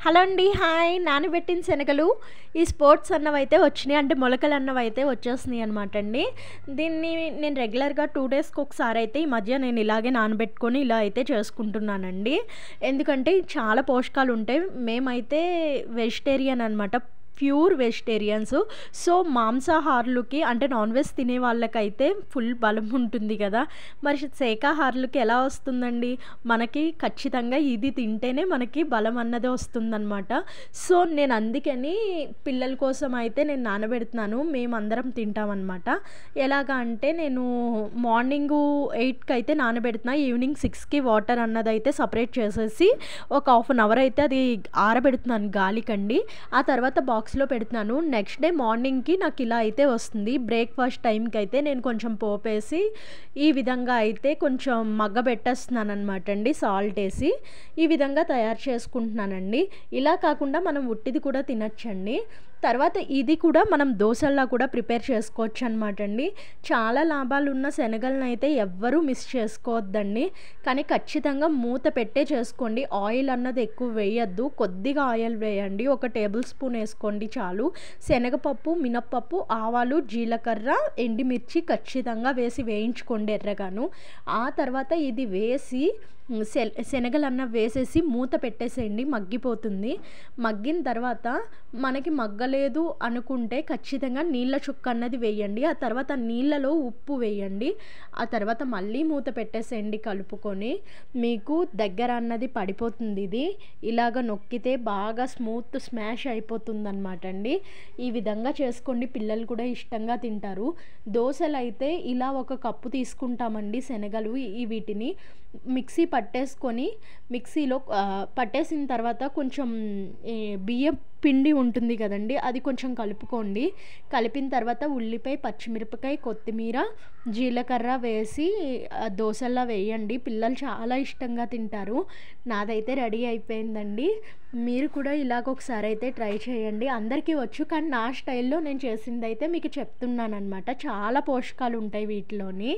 Hello అండి. Hi. నానబెట్టిన శనగలు ఈ స్పోర్ట్స్ అన్నవైతే వచ్చినాయి. అంటే మొలకలు అన్నవైతే వచ్చేసినాయి అనమాట అండి. దీన్ని నేను రెగ్యులర్‌గా 2 డేస్‌కి ఒకసారి అయితే ఈ మధ్య నేను ఇలాగే నానబెట్టుకొని ఇలా అయితే చేసుకుంటున్నానండి. ఎందుకంటే చాలా పోషకాలు ఉంటాయి. మేమైతే వెజిటేరియన్ అనమాట. Pure vegetarians. సో, మాంసాహారులకి అంటే నాన్ వెజ్ తినే వాళ్ళకైతే ఫుల్ బలం ఉంటుంది కదా! మరి శాకాహారులకి ఎలా వస్తుందండి? మనకి ఖచ్చితంగా ఇది తింటేనే మనకి బలం అన్నది వస్తుందనమాట. సో, నేను అందుకని పిల్లల కోసం అయితే నేను నానబెడుతున్నాను. మేమందరం తింటామనమాట. ఎలాగా అంటే నేను మార్నింగు 8కి అయితే నానబెడుతున్నా. ఈవినింగ్ 6కి వాటర్ అన్నదైతే సెపరేట్ చేసేసి ఒక హాఫ్ అన్ అవర్ అయితే అది ఆరబెడుతున్నాను గాలికండి. ఆ తర్వాత బాక్స్‌లో పెడుతున్నాను. నెక్స్ట్ డే మార్నింగ్‌కి నాకు ఇలా అయితే వస్తుంది. బ్రేక్‌ఫాస్ట్ టైంకి అయితే నేను కొంచెం పోపేసి ఈ విధంగా అయితే కొంచెం మగ్గబెట్టేస్తున్నాననమాట అండి సాల్ట్ ఏసి. ఈ విధంగా తయారు చేసుకుంటున్నానండి. ఇలా కాకుండా మనం ఉట్టిది కూడా తినొచ్చండి. తర్వాత ఇది కూడా మనం దోసల్లా కూడా ప్రిపేర్ చేసుకోవచ్చనమాట అండి. చాలా లాభాలున్న శనగలనైతే ఎవ్వరూ మిస్ చేసుకోవద్దండి. కానీ ఖచ్చితంగా మూత పెట్టే చేసుకోండి. ఆయిల్ అన్నది ఎక్కువ వేయొద్దు. కొద్దిగా ఆయిల్ వేయండి. ఒక టేబుల్ స్పూన్ ఏసుకోండి చాలు. శనగపప్పు, మినప్పప్పు, ఆవాలు, జీలకర్ర, ఎండుమిర్చి ఖచ్చితంగా వేసి వేయించుకోండి ఎర్రగాను. ఆ తర్వాత ఇది వేసి శనగలన్న వేసేసి మూత పెట్టేసేయండి. మగ్గిపోతుంది. మగ్గిన తర్వాత మనకి మగ్గలేదు అనుకుంటే ఖచ్చితంగా నీళ్ళ చుక్క అన్నది వేయండి. ఆ తర్వాత నీళ్ళలో ఉప్పు వేయండి. ఆ తర్వాత మళ్ళీ మూత పెట్టేసేయండి కలుపుకొని. మీకు దగ్గర అన్నది పడిపోతుంది ఇది. ఇలాగ నొక్కితే బాగా స్మూత్ స్మాష్ అయిపోతుందనమాట అండి. ఈ విధంగా చేసుకోండి. పిల్లలు కూడా ఇష్టంగా తింటారు. దోసలైతే ఇలా ఒక కప్పు తీసుకుంటామండి శనగలు వీటిని మిక్సీ పట్టేసుకొని మిక్సీలో పట్టేసిన తర్వాత కొంచెం బియ్యం పిండి ఉంటుంది కదండీ! అది కొంచెం కలుపుకోండి. కలిపిన తర్వాత ఉల్లిపాయ, పచ్చిమిరపకాయ, కొత్తిమీర, జీలకర్ర వేసి దోసల్లా వేయండి. పిల్లలు చాలా ఇష్టంగా తింటారు. నాదైతే రెడీ అయిపోయిందండి. మీరు కూడా ఇలాగ ఒకసారి అయితే ట్రై చేయండి. అందరికీ వచ్చు కానీ నా స్టైల్‌లో నేను చేసిందైతే మీకు చెప్తున్నాననమాట. చాలా పోషకాలు ఉంటాయి వీటిలోని.